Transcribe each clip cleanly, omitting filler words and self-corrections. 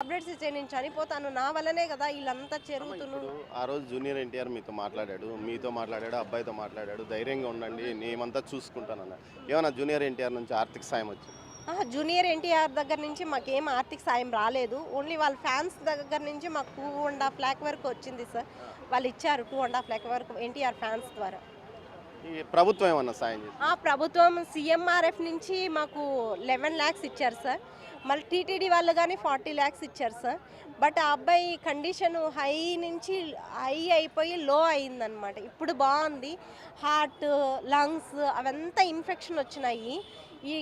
Tablets ఇచ్చే నేను చనిపోతాను నా వల్లనే కదా వీళ్ళంతా జరుగుతున్నారు. ఆ రోజు జూనియర్ ఎన్టీఆర్ మీతో మాట్లాడాడు, అబ్బాయితో మాట్లాడాడు, ధైర్యంగా ఉండండి నేమంతా చూసుకుంటానన్న. ఏమన్నా జూనియర్ ఎన్టీఆర్ నుంచి ఆర్థిక సాయం వచ్చింది? జూనియర్ ఎన్టీఆర్ దగ్గర నుంచి మాకేం ఆర్థిక సాయం రాలేదు. ఓన్లీ వాళ్ళ ఫ్యాన్స్ దగ్గర నుంచి మాకు 2.5 లాక్ వరకు వచ్చింది సార్. వాళ్ళు ఇచ్చారు 2.5 లాక్ వరకు ఎన్టీఆర్ ఫ్యాన్స్ ద్వారా. ఈ ప్రభుత్వం ఏమన్నా సాయం చేసింది? ప్రభుత్వం సీఎంఆర్ఎఫ్ నుంచి మాకు 11 లాక్స్ ఇచ్చారు సార్. మళ్ళీ టీటీడీ వాళ్ళు కానీ 40 లాక్స్ ఇచ్చారు సార్. బట్ ఆ అబ్బాయి కండిషన్ హై నుంచి హై అయిపోయి లో అయిందనమాట. ఇప్పుడు బాగుంది. హార్ట్, లంగ్స్ అవంతా ఇన్ఫెక్షన్ వచ్చినాయి ఈ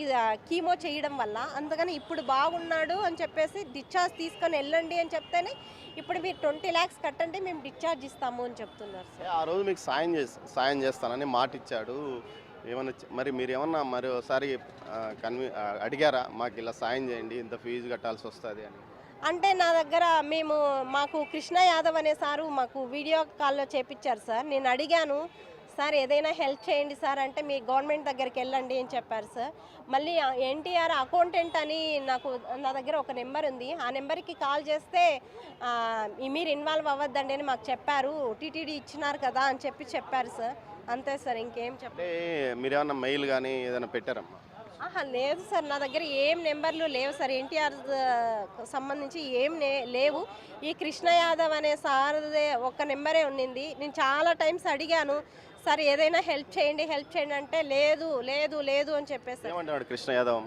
కీమో చేయడం వల్ల. అందుకని ఇప్పుడు బాగున్నాడు అని చెప్పేసి డిశ్చార్జ్ తీసుకొని వెళ్ళండి అని చెప్తేనే ఇప్పుడు మీరు 20 లాక్స్ కట్టండి మేము డిశ్చార్జ్ ఇస్తాము అని చెప్తున్నారు సార్. ఆ రోజు మీకు సాయం చేస్తానని మాట ఇచ్చాడు. ఏమన్నా మరి మీరు ఏమన్నా మరి ఒకసారి అడిగారా మాకు ఇలా సాయం చేయండి ఇంత ఫీజు కట్టాల్సి వస్తుంది అని? అంటే నా దగ్గర మాకు కృష్ణ యాదవ్ అనే సారు మాకు వీడియో కాల్లో చేపించారు సార్. నేను అడిగాను, సార్ ఏదైనా హెల్ప్ చేయండి సార్ అంటే మీ గవర్నమెంట్ దగ్గరికి వెళ్ళండి అని చెప్పారు సార్. మళ్ళీ ఎన్టీఆర్ అకౌంటెంట్ అని నా దగ్గర ఒక నెంబర్ ఉంది. ఆ నెంబర్కి కాల్ చేస్తే మీరు ఇన్వాల్వ్ అవ్వద్దండి అని మాకు చెప్పారు. టీటీడీ ఇచ్చినారు కదా అని చెప్పారు సార్. అంతే సార్, ఇంకేం చెప్పండి. మీరు ఏమన్నా మెయిల్ కానీ ఏదైనా పెట్టారమ్మా? లేదు సార్, నా దగ్గర ఏం నెంబర్లు లేవు సార్. ఎన్టీఆర్ సంబంధించి ఏం లేవు. ఈ కృష్ణ యాదవ్ అనే సార్దే ఒక నెంబరే ఉండింది. నేను చాలా టైమ్స్ అడిగాను, సార్ ఏదైనా హెల్ప్ చేయండి అంటే లేదు లేదు లేదు అని చెప్పేసి. కృష్ణ యాదవ్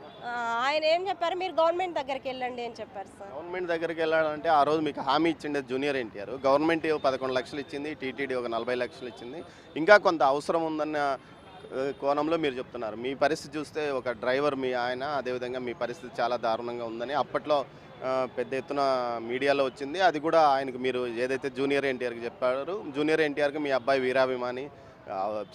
ఆయన ఏం చెప్పారు, మీరు గవర్నమెంట్ దగ్గరికి వెళ్ళండి అని చెప్పారు సార్. గవర్నమెంట్ దగ్గరికి వెళ్ళాలంటే ఆ రోజు మీకు హామీ ఇచ్చిండే జూనియర్ ఎన్టీఆర్. గవర్నమెంట్ 11 లక్షలు ఇచ్చింది, టీటీడీ ఒక 40 లక్షలు ఇచ్చింది. ఇంకా కొంత అవసరం ఉందన్న కోణంలో మీరు చెప్తున్నారు. మీ పరిస్థితి చూస్తే ఒక డ్రైవర్ మీ ఆయన, అదేవిధంగా మీ పరిస్థితి చాలా దారుణంగా ఉందని అప్పట్లో పెద్ద ఎత్తున మీడియాలో వచ్చింది. అది కూడా ఆయనకు మీరు ఏదైతే జూనియర్ ఎన్టీఆర్కి చెప్పారు, జూనియర్ ఎన్టీఆర్కి మీ అబ్బాయి వీరాభిమాని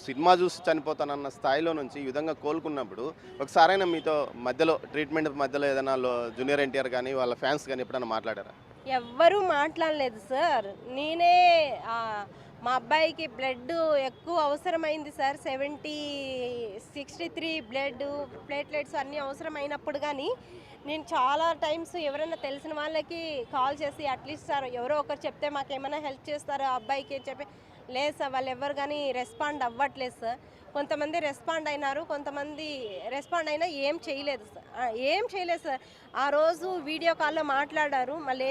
సినిమా చూసి చనిపోతానన్న స్థాయిలో నుంచి ఈ విధంగా కోలుకున్నప్పుడు ఒకసారైనా మీతో మధ్యలో ట్రీట్మెంట్ మధ్యలో ఏదైనా జూనియర్ ఎన్టీఆర్ కానీ వాళ్ళ ఫ్యాన్స్ కానీ ఎప్పుడైనా మాట్లాడారా? ఎవ్వరూ మాట్లాడలేదు సార్. నేనే మా అబ్బాయికి బ్లడ్ ఎక్కువ అవసరమైంది సార్. 63 బ్లడ్ ప్లేట్లెట్స్ అన్నీ అవసరమైనప్పుడు కానీ నేను చాలా టైమ్స్ ఎవరైనా తెలిసిన వాళ్ళకి కాల్ చేసి అట్లీస్ట్ సార్ ఎవరో ఒకరు చెప్తే మాకేమైనా హెల్ప్ చేస్తారో అబ్బాయికి అని చెప్పి, లేదు సార్ వాళ్ళు ఎవరు కానీ రెస్పాండ్ అవ్వట్లేదు సార్. కొంతమంది రెస్పాండ్ అయినారు, కొంతమంది రెస్పాండ్ అయినా ఏం చేయలేదు సార్. ఆ రోజు వీడియో కాల్లో మాట్లాడారు, మళ్ళీ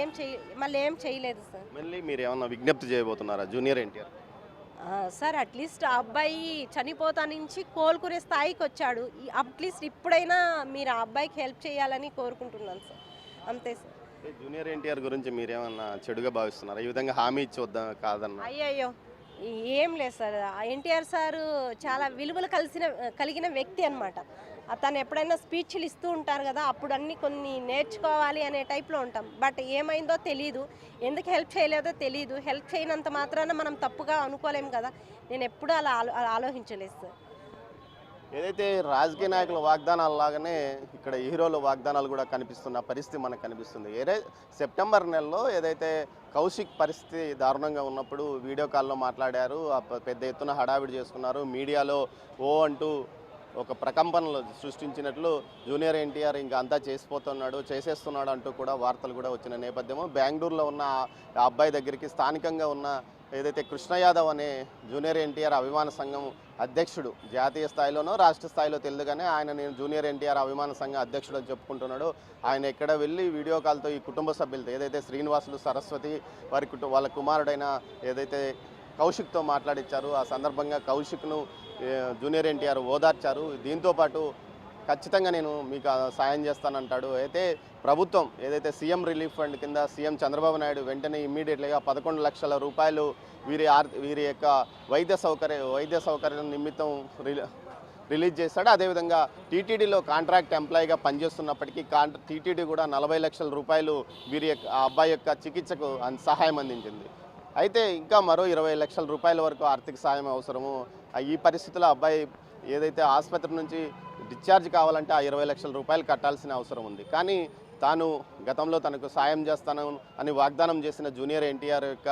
ఏం చేయలేదు సార్. మళ్ళీ మీరు ఏమన్నా విజ్ఞప్తి చేయబోతున్నారా జూనియర్ ఎన్టీఆర్? సార్ అట్లీస్ట్ ఆ అబ్బాయి చనిపోతా నుంచి కోలుకునే స్థాయికి వచ్చాడు. అట్లీస్ట్ ఇప్పుడైనా మీరు ఆ అబ్బాయికి హెల్ప్ చేయాలని కోరుకుంటున్నాను సార్. అంతే సార్. జూనియర్ ఎన్టీఆర్ గురించి మీరేమన్నా చెడుగా భావిస్తున్నారా? ఈ విధంగా హామీ ఇచ్చి వద్దా కాదన్న? అయ్యయ్యో ఏం లేదు సార్. ఎన్టీఆర్ సారు చాలా విలువలు కలిగిన వ్యక్తి అనమాట. తను ఎప్పుడైనా స్పీచ్లు ఇస్తూ ఉంటారు కదా, అప్పుడు అన్నీ కొన్ని నేర్చుకోవాలి అనే టైప్లో ఉంటాం. బట్ ఏమైందో తెలీదు, ఎందుకు హెల్ప్ చేయలేదో తెలీదు. హెల్ప్ చేయనంత మాత్రాన మనం తప్పుగా అనుకోలేం కదా. నేను ఎప్పుడూ అలా ఆలోచించలేదు సార్. ఏదైతే రాజకీయ నాయకుల వాగ్దానాలు లాగానే ఇక్కడ హీరోల వాగ్దానాలు కూడా కనిపిస్తున్న పరిస్థితి మనకు కనిపిస్తుంది. సెప్టెంబర్ నెలలో ఏదైతే కౌశిక్ పరిస్థితి దారుణంగా ఉన్నప్పుడు వీడియో కాల్లో మాట్లాడారు, పెద్ద ఎత్తున హడావిడి చేసుకున్నారు. మీడియాలో అంటూ ఒక ప్రకంపనలు సృష్టించినట్లు జూనియర్ ఎన్టీఆర్ ఇంకా అంతా చేసేస్తున్నాడు అంటూ కూడా వార్తలు కూడా వచ్చిన నేపథ్యము. బెంగళూరులో ఉన్న ఆ అబ్బాయి దగ్గరికి స్థానికంగా ఉన్న ఏదైతే కృష్ణ యాదవ్ అనే జూనియర్ ఎన్టీఆర్ అభిమాన సంఘం అధ్యక్షుడు, జాతీయ స్థాయిలోనో రాష్ట్ర స్థాయిలో తెలియదుగానే నేను జూనియర్ ఎన్టీఆర్ అభిమాన సంఘం అధ్యక్షుడు అని చెప్పుకుంటున్నాడు. ఆయన ఎక్కడ వెళ్ళి వీడియో కాల్తో ఈ కుటుంబ సభ్యులతో ఏదైతే శ్రీనివాసులు, సరస్వతి వాళ్ళ కుమారుడైన ఏదైతే కౌశిక్తో మాట్లాడించారు, ఆ సందర్భంగా కౌశిక్ను జూనియర్ ఎన్టీఆర్ ఓదార్చారు. దీంతోపాటు ఖచ్చితంగా నేను మీకు సాయం చేస్తానంటాడు. అయితే ప్రభుత్వం ఏదైతే సీఎం రిలీఫ్ ఫండ్ కింద సీఎం చంద్రబాబు నాయుడు వెంటనే ఇమ్మీడియట్గా 11 లక్షల రూపాయలు వీరి యొక్క వైద్య సౌకర్యం నిమిత్తం రిలీజ్ చేశాడు. అదేవిధంగా టీటీడీలో కాంట్రాక్ట్ ఎంప్లాయీగా పనిచేస్తున్నప్పటికీ టీటీడీ కూడా 40 లక్షల రూపాయలు ఆ అబ్బాయి యొక్క చికిత్సకు సహాయం అందించింది. అయితే ఇంకా మరో 20 లక్షల రూపాయల వరకు ఆర్థిక సాయం అవసరము. ఈ పరిస్థితుల్లో అబ్బాయి ఏదైతే ఆసుపత్రి నుంచి డిశ్చార్జ్ కావాలంటే ఆ 20 లక్షల రూపాయలు కట్టాల్సిన అవసరం ఉంది. కానీ తాను గతంలో తనకు సాయం చేస్తాను అని వాగ్దానం చేసిన జూనియర్ ఎన్టీఆర్ యొక్క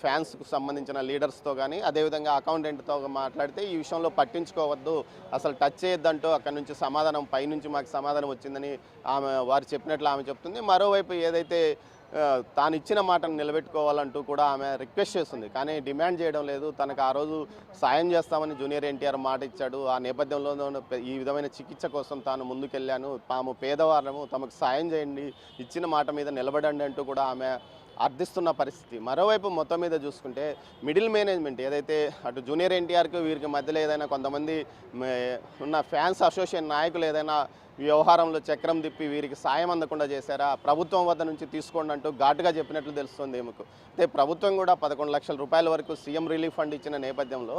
ఫ్యాన్స్కు సంబంధించిన లీడర్స్తో కానీ అదేవిధంగా అకౌంటెంట్తో మాట్లాడితే ఈ విషయంలో పట్టించుకోవద్దు, అసలు టచ్ చేయొద్దంటూ అక్కడి నుంచి సమాధానం పైనుంచి మాకు సమాధానం వచ్చిందని వారు చెప్పినట్లు ఆమె చెప్తుంది. మరోవైపు ఏదైతే తాను ఇచ్చిన మాటను నిలబెట్టుకోవాలంటూ కూడా ఆమె రిక్వెస్ట్ చేస్తుంది, కానీ డిమాండ్ చేయడం లేదు. తనకు ఆ రోజు సాయం చేస్తామని జూనియర్ ఎన్టీఆర్ మాట ఇచ్చాడు. ఆ నేపథ్యంలో ఈ విధమైన చికిత్స కోసం తాను ముందుకెళ్ళాను, తాము పేదవాళ్ళము, తమకు సాయం చేయండి, ఇచ్చిన మాట మీద నిలబడండి అంటూ కూడా ఆమె అర్థిస్తున్న పరిస్థితి. మరోవైపు మొత్తం మీద చూసుకుంటే మిడిల్ మేనేజ్మెంట్ ఏదైతే అటు జూనియర్ ఎన్టీఆర్కి వీరికి మధ్యలో ఏదైనా కొంతమంది ఉన్న ఫ్యాన్స్ అసోసియేషన్ నాయకులు ఏదైనా వ్యవహారంలో చక్రం తిప్పి వీరికి సాయం అందకుండా చేశారా, ప్రభుత్వం వద్ద నుంచి తీసుకోండి అంటూ ఘాటుగా చెప్పినట్లు తెలుస్తుంది ఏమకు. అయితే ప్రభుత్వం కూడా 11 లక్షల రూపాయల వరకు సీఎం రిలీఫ్ ఫండ్ ఇచ్చిన నేపథ్యంలో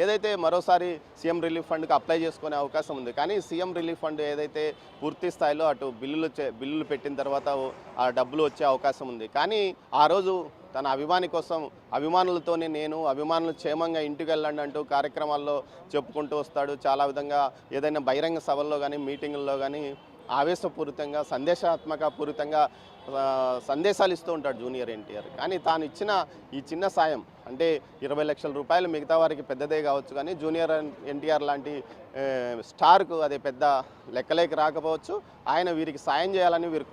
ఏదైతే మరోసారి సీఎం రిలీఫ్ ఫండ్కి అప్లై చేసుకునే అవకాశం ఉంది. కానీ సీఎం రిలీఫ్ ఫండ్ ఏదైతే పూర్తి స్థాయిలో అటు బిల్లులు పెట్టిన తర్వాత ఆ డబ్బులు వచ్చే అవకాశం ఉంది. కానీ ఆ రోజు తన అభిమాని కోసం అభిమానులతోనే నేను అభిమానులు క్షేమంగా ఇంటికి వెళ్ళండి అంటూ కార్యక్రమాల్లో చెప్పుకుంటూ వస్తాడు. చాలా విధంగా ఏదైనా బహిరంగ సభల్లో కానీ మీటింగుల్లో కానీ ఆవేశపూరితంగా పూరితంగా సందేశాలు ఇస్తూ ఉంటాడు జూనియర్ ఎన్టీఆర్. కానీ తాను ఇచ్చిన ఈ చిన్న సాయం అంటే 20 లక్షల రూపాయలు మిగతా వారికి పెద్దదే కావచ్చు, కానీ జూనియర్ ఎన్టీఆర్ లాంటి స్టార్కు అది పెద్ద లెక్కలేకి రాకపోవచ్చు. ఆయన వీరికి సాయం చేయాలని వీరు